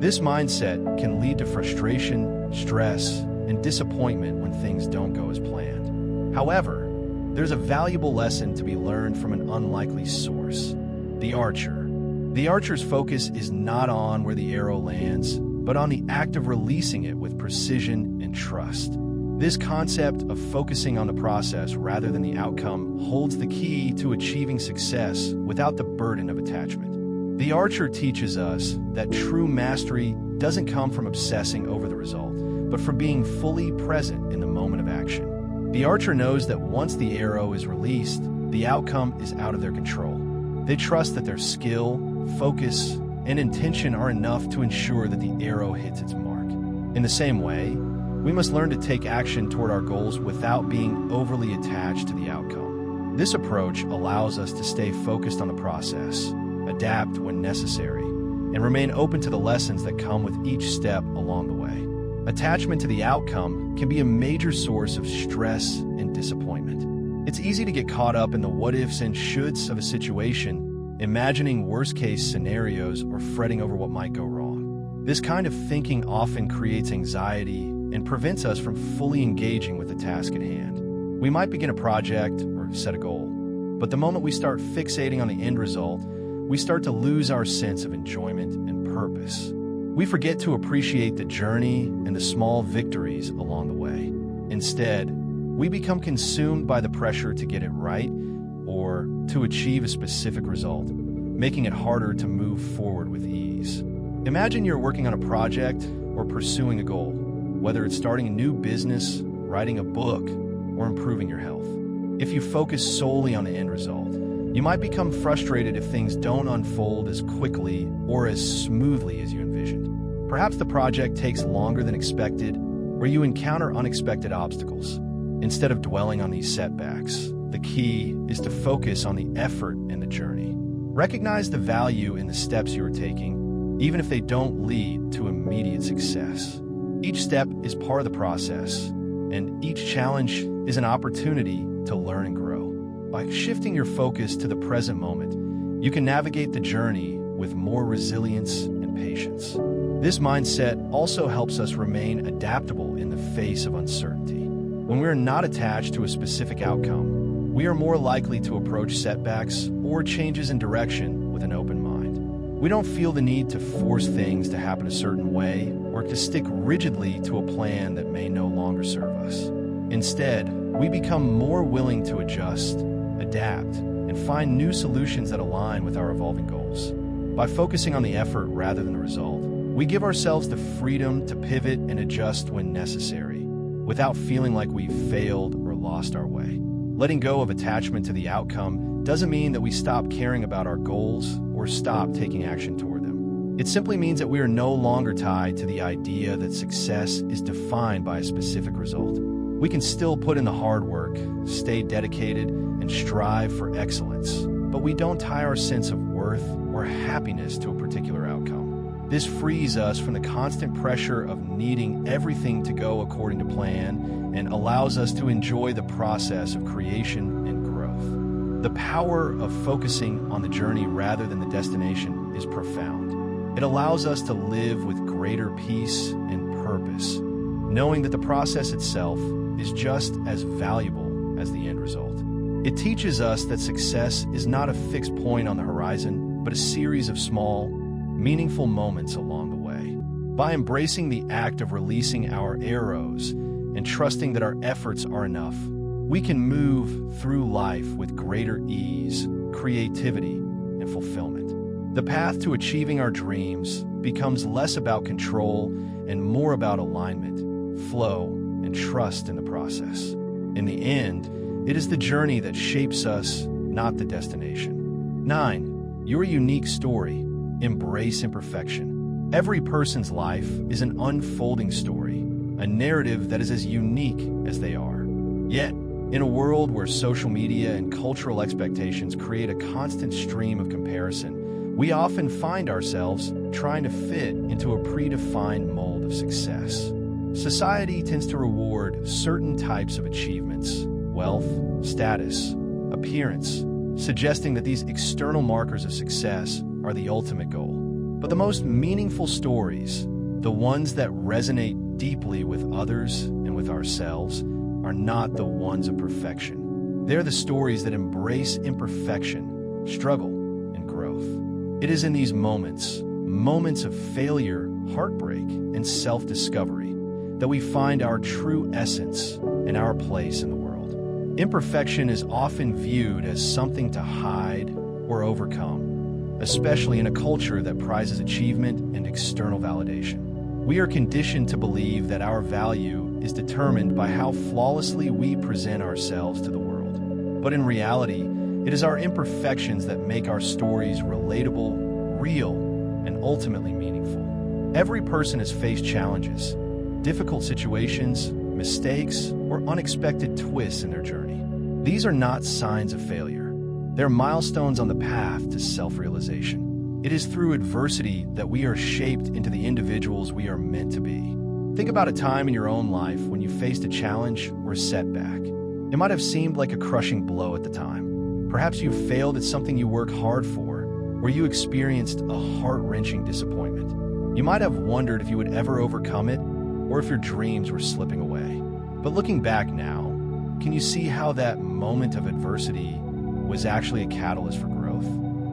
This mindset can lead to frustration, stress, and disappointment when things don't go as planned. However, there's a valuable lesson to be learned from an unlikely source: the archer. The archer's focus is not on where the arrow lands, but on the act of releasing it with precision and trust. This concept of focusing on the process rather than the outcome holds the key to achieving success without the burden of attachment. The archer teaches us that true mastery doesn't come from obsessing over the result, but from being fully present in the moment of action. The archer knows that once the arrow is released, the outcome is out of their control. They trust that their skill, focus, and intention are enough to ensure that the arrow hits its mark. In the same way, we must learn to take action toward our goals without being overly attached to the outcome. This approach allows us to stay focused on the process, adapt when necessary, and remain open to the lessons that come with each step along the way. Attachment to the outcome can be a major source of stress and disappointment. It's easy to get caught up in the what-ifs and shoulds of a situation, imagining worst-case scenarios or fretting over what might go wrong. This kind of thinking often creates anxiety and prevents us from fully engaging with the task at hand. We might begin a project or set a goal, but the moment we start fixating on the end result, we start to lose our sense of enjoyment and purpose. We forget to appreciate the journey and the small victories along the way. Instead, we become consumed by the pressure to get it right or to achieve a specific result, making it harder to move forward with ease. Imagine you're working on a project or pursuing a goal, whether it's starting a new business, writing a book, or improving your health. If you focus solely on the end result, you might become frustrated if things don't unfold as quickly or as smoothly as you envisioned. Perhaps the project takes longer than expected, or you encounter unexpected obstacles. Instead of dwelling on these setbacks, the key is to focus on the effort and the journey. Recognize the value in the steps you are taking, even if they don't lead to immediate success. Each step is part of the process, and each challenge is an opportunity to learn and grow. By shifting your focus to the present moment, you can navigate the journey with more resilience and patience. This mindset also helps us remain adaptable in the face of uncertainty. When we are not attached to a specific outcome, we are more likely to approach setbacks or changes in direction with an open mind. We don't feel the need to force things to happen a certain way or to stick rigidly to a plan that may no longer serve us. Instead, we become more willing to adjust, adapt, and find new solutions that align with our evolving goals. By focusing on the effort rather than the result, we give ourselves the freedom to pivot and adjust when necessary, without feeling like we've failed or lost our way. Letting go of attachment to the outcome doesn't mean that we stop caring about our goals or stop taking action toward them. It simply means that we are no longer tied to the idea that success is defined by a specific result. We can still put in the hard work, stay dedicated, and strive for excellence, but we don't tie our sense of worth or happiness to a particular outcome. This frees us from the constant pressure of needing everything to go according to plan and allows us to enjoy the process of creation and growth. The power of focusing on the journey rather than the destination is profound. It allows us to live with greater peace and purpose, knowing that the process itself is just as valuable as the end result. It teaches us that success is not a fixed point on the horizon, but a series of small, meaningful moments along the way. By embracing the act of releasing our arrows and trusting that our efforts are enough, we can move through life with greater ease, creativity, and fulfillment. The path to achieving our dreams becomes less about control and more about alignment, flow, and trust in the process. In the end, it is the journey that shapes us, not the destination. 9. Your unique story. Embrace imperfection. Every person's life is an unfolding story, a narrative that is as unique as they are. Yet, in a world where social media and cultural expectations create a constant stream of comparison, we often find ourselves trying to fit into a predefined mold of success. Society tends to reward certain types of achievements, wealth, status, appearance, suggesting that these external markers of success are the ultimate goal. But the most meaningful stories, the ones that resonate deeply with others and with ourselves, are not the ones of perfection. They're the stories that embrace imperfection, struggle, and growth. It is in these moments of failure, heartbreak, and self-discovery, that we find our true essence and our place in the world. Imperfection is often viewed as something to hide or overcome, especially in a culture that prizes achievement and external validation. We are conditioned to believe that our value is determined by how flawlessly we present ourselves to the world. But in reality, it is our imperfections that make our stories relatable, real, and ultimately meaningful. Every person has faced challenges, difficult situations, mistakes, or unexpected twists in their journey. These are not signs of failure. They're milestones on the path to self-realization. It is through adversity that we are shaped into the individuals we are meant to be. Think about a time in your own life when you faced a challenge or a setback. It might have seemed like a crushing blow at the time. Perhaps you failed at something you worked hard for, or you experienced a heart-wrenching disappointment. You might have wondered if you would ever overcome it, or if your dreams were slipping away. But looking back now, can you see how that moment of adversity was actually a catalyst for growth?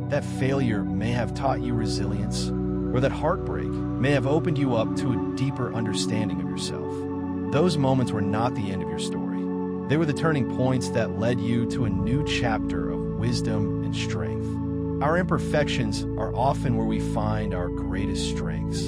That failure may have taught you resilience, or that heartbreak may have opened you up to a deeper understanding of yourself. Those moments were not the end of your story. They were the turning points that led you to a new chapter of wisdom and strength. Our imperfections are often where we find our greatest strengths.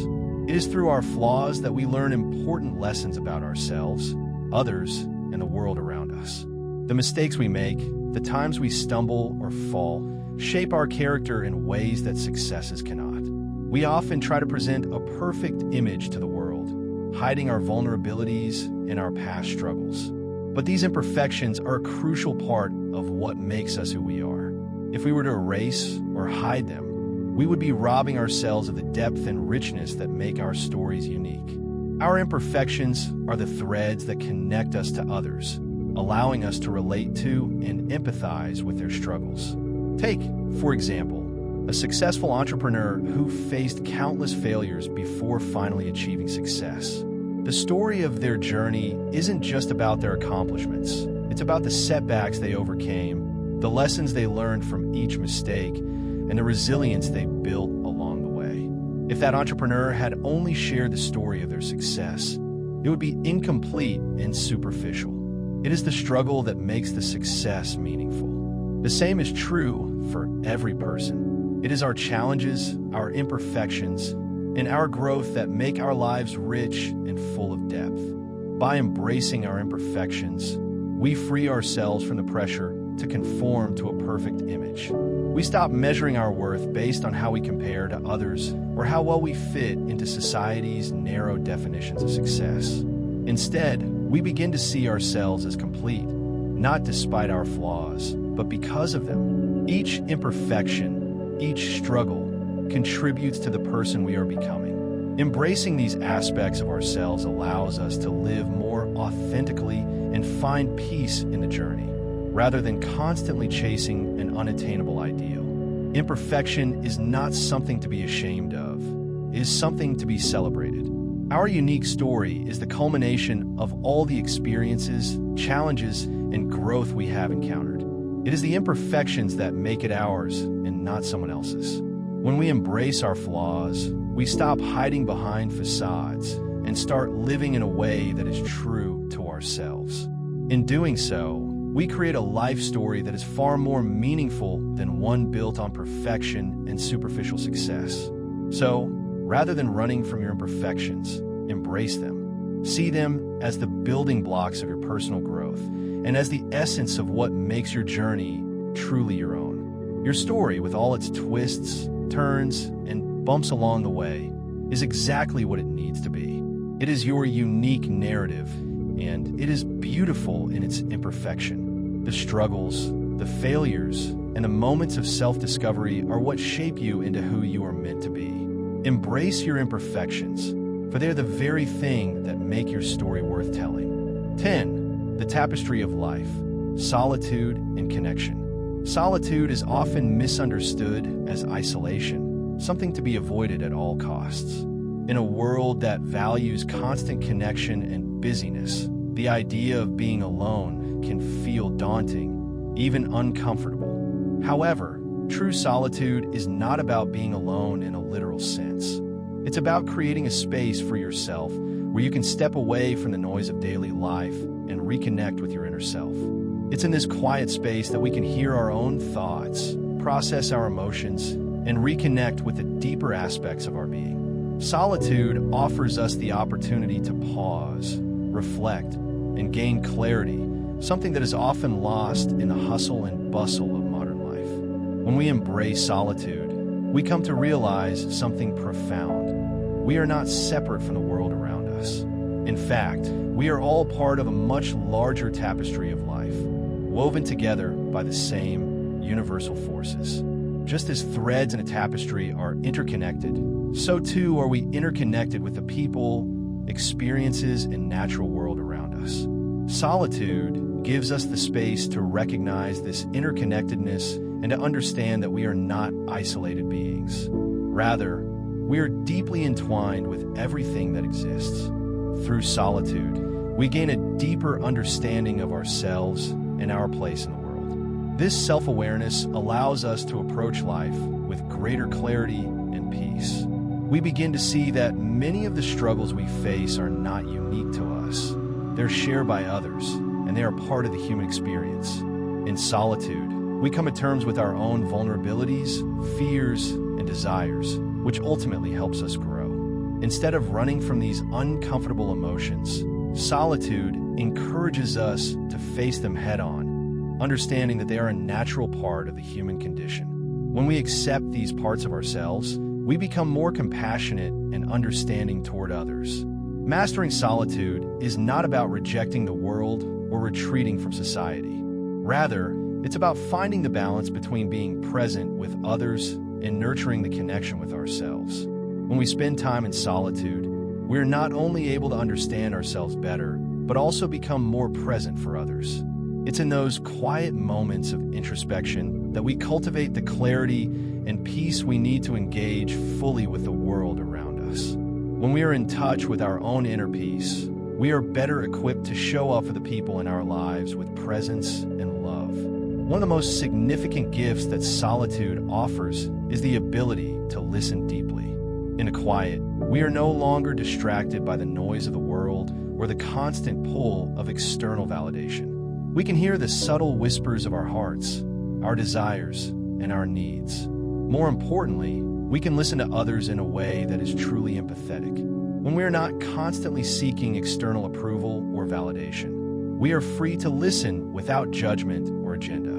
It is through our flaws that we learn important lessons about ourselves, others, and the world around us. The mistakes we make, the times we stumble or fall, shape our character in ways that successes cannot. We often try to present a perfect image to the world, hiding our vulnerabilities and our past struggles. But these imperfections are a crucial part of what makes us who we are. If we were to erase or hide them, we would be robbing ourselves of the depth and richness that make our stories unique. Our imperfections are the threads that connect us to others, allowing us to relate to and empathize with their struggles. Take, for example, a successful entrepreneur who faced countless failures before finally achieving success. The story of their journey isn't just about their accomplishments. It's about the setbacks they overcame, the lessons they learned from each mistake, and the resilience they built along the way. If that entrepreneur had only shared the story of their success, it would be incomplete and superficial. It is the struggle that makes the success meaningful. The same is true for every person. It is our challenges, our imperfections, and our growth that make our lives rich and full of depth. By embracing our imperfections, we free ourselves from the pressure to conform to a perfect image. We stop measuring our worth based on how we compare to others or how well we fit into society's narrow definitions of success. Instead, we begin to see ourselves as complete, not despite our flaws, but because of them. Each imperfection, each struggle, contributes to the person we are becoming. Embracing these aspects of ourselves allows us to live more authentically and find peace in the journey, rather than constantly chasing an unattainable ideal. Imperfection is not something to be ashamed of. It is something to be celebrated. Our unique story is the culmination of all the experiences, challenges, and growth we have encountered. It is the imperfections that make it ours and not someone else's. When we embrace our flaws, we stop hiding behind facades and start living in a way that is true to ourselves. In doing so, we create a life story that is far more meaningful than one built on perfection and superficial success. So, rather than running from your imperfections, embrace them. See them as the building blocks of your personal growth and as the essence of what makes your journey truly your own. Your story, with all its twists, turns, and bumps along the way, is exactly what it needs to be. It is your unique narrative, and it is beautiful in its imperfection. The struggles, the failures, and the moments of self-discovery are what shape you into who you are meant to be. Embrace your imperfections, for they are the very thing that make your story worth telling. 10. The tapestry of life: solitude and connection. Solitude is often misunderstood as isolation, something to be avoided at all costs. In a world that values constant connection and busyness, the idea of being alone can feel daunting, even uncomfortable. However, true solitude is not about being alone in a literal sense. It's about creating a space for yourself where you can step away from the noise of daily life and reconnect with your inner self. It's in this quiet space that we can hear our own thoughts, process our emotions, and reconnect with the deeper aspects of our being. Solitude offers us the opportunity to pause, reflect, and gain clarity, something that is often lost in the hustle and bustle of modern life. When we embrace solitude, we come to realize something profound. We are not separate from the world around us. In fact, we are all part of a much larger tapestry of life, woven together by the same universal forces. Just as threads in a tapestry are interconnected, so too are we interconnected with the people, experiences, and natural world around us. Solitude gives us the space to recognize this interconnectedness and to understand that we are not isolated beings. Rather, we are deeply entwined with everything that exists. Through solitude, we gain a deeper understanding of ourselves and our place in the world. This self-awareness allows us to approach life with greater clarity and peace. We begin to see that many of the struggles we face are not unique to us. They're shared by others, and they are part of the human experience. In solitude, we come to terms with our own vulnerabilities, fears, and desires, which ultimately helps us grow. Instead of running from these uncomfortable emotions, solitude encourages us to face them head-on, understanding that they are a natural part of the human condition. When we accept these parts of ourselves, we become more compassionate and understanding toward others. Mastering solitude is not about rejecting the world or retreating from society. Rather, it's about finding the balance between being present with others and nurturing the connection with ourselves. When we spend time in solitude, we are not only able to understand ourselves better, but also become more present for others. It's in those quiet moments of introspection that we cultivate the clarity and peace we need to engage fully with the world around us. When we are in touch with our own inner peace, we are better equipped to show up for the people in our lives with presence and love. One of the most significant gifts that solitude offers is the ability to listen deeply. In the quiet, we are no longer distracted by the noise of the world or the constant pull of external validation. We can hear the subtle whispers of our hearts, our desires, and our needs. More importantly, we can listen to others in a way that is truly empathetic. When we are not constantly seeking external approval or validation, we are free to listen without judgment or agenda.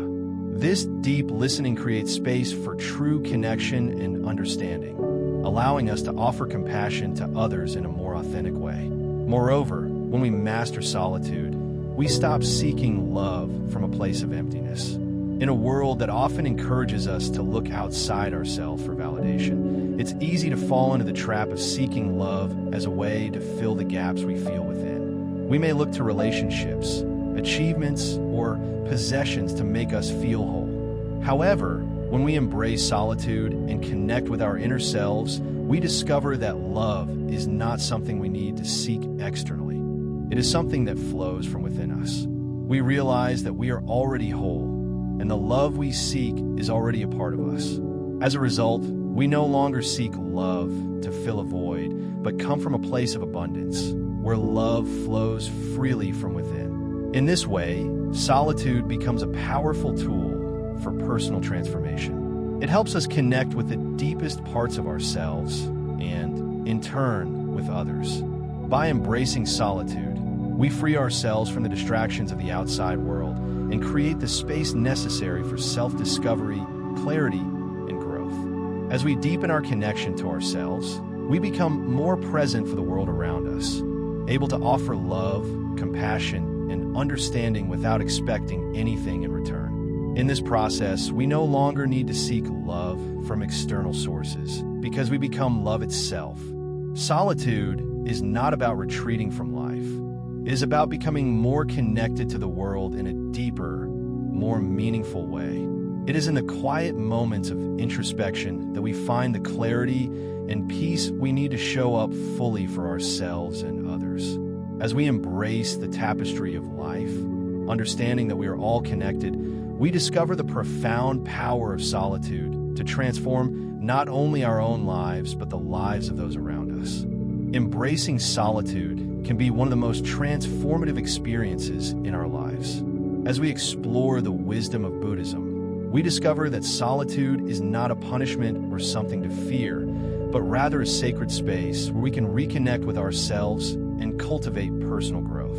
This deep listening creates space for true connection and understanding, allowing us to offer compassion to others in a more authentic way. Moreover, when we master solitude, we stop seeking love from a place of emptiness. In a world that often encourages us to look outside ourselves for validation, it's easy to fall into the trap of seeking love as a way to fill the gaps we feel within. We may look to relationships, achievements, or possessions to make us feel whole. However, when we embrace solitude and connect with our inner selves, we discover that love is not something we need to seek externally. It is something that flows from within us. We realize that we are already whole, and the love we seek is already a part of us. As a result, we no longer seek love to fill a void, but come from a place of abundance, where love flows freely from within. In this way, solitude becomes a powerful tool for personal transformation. It helps us connect with the deepest parts of ourselves and, in turn, with others. By embracing solitude, we free ourselves from the distractions of the outside world and create the space necessary for self-discovery, clarity, and growth. As we deepen our connection to ourselves, we become more present for the world around us, able to offer love, compassion, and understanding without expecting anything in return. In this process, we no longer need to seek love from external sources because we become love itself. Solitude is not about retreating from life. It is about becoming more connected to the world in a deeper, more meaningful way. It is in the quiet moments of introspection that we find the clarity and peace we need to show up fully for ourselves and others. As we embrace the tapestry of life, understanding that we are all connected, we discover the profound power of solitude to transform not only our own lives, but the lives of those around us. Embracing solitude can be one of the most transformative experiences in our lives. As we explore the wisdom of Buddhism, we discover that solitude is not a punishment or something to fear, but rather a sacred space where we can reconnect with ourselves and cultivate personal growth.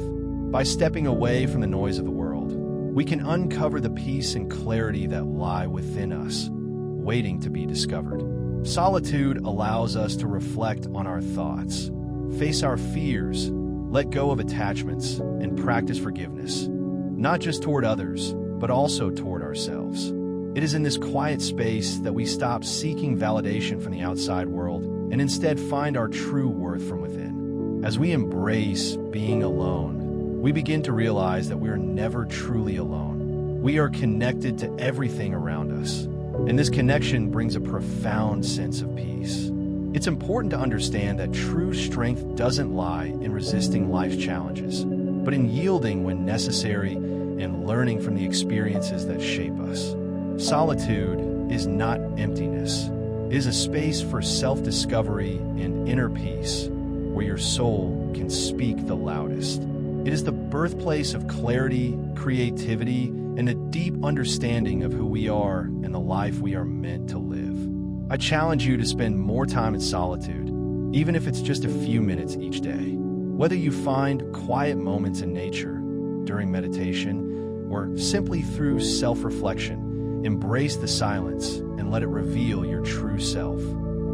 By stepping away from the noise of the world, we can uncover the peace and clarity that lie within us, waiting to be discovered. Solitude allows us to reflect on our thoughts, face our fears, let go of attachments, and practice forgiveness, not just toward others, but also toward ourselves. It is in this quiet space that we stop seeking validation from the outside world and instead find our true worth from within. As we embrace being alone, we begin to realize that we are never truly alone. We are connected to everything around us, and this connection brings a profound sense of peace. It's important to understand that true strength doesn't lie in resisting life's challenges, but in yielding when necessary and learning from the experiences that shape us. Solitude is not emptiness. It is a space for self-discovery and inner peace, where your soul can speak the loudest. It is the birthplace of clarity, creativity, and a deep understanding of who we are and the life we are meant to live. I challenge you to spend more time in solitude, even if it's just a few minutes each day. Whether you find quiet moments in nature, during meditation, or simply through self-reflection, embrace the silence and let it reveal your true self.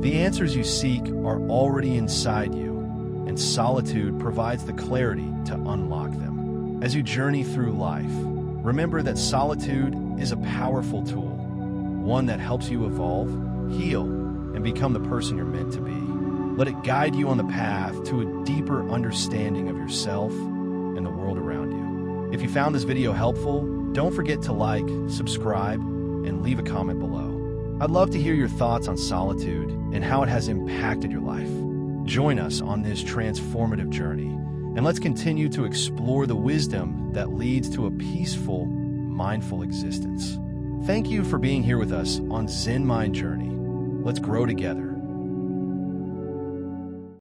The answers you seek are already inside you, and solitude provides the clarity to unlock them. As you journey through life, remember that solitude is a powerful tool, one that helps you evolve, heal, and become the person you're meant to be. Let it guide you on the path to a deeper understanding of yourself and the world around you. If you found this video helpful, don't forget to like, subscribe, and leave a comment below. I'd love to hear your thoughts on solitude and how it has impacted your life. Join us on this transformative journey, and let's continue to explore the wisdom that leads to a peaceful, mindful existence. Thank you for being here with us on Zen Mind Journey. Let's grow together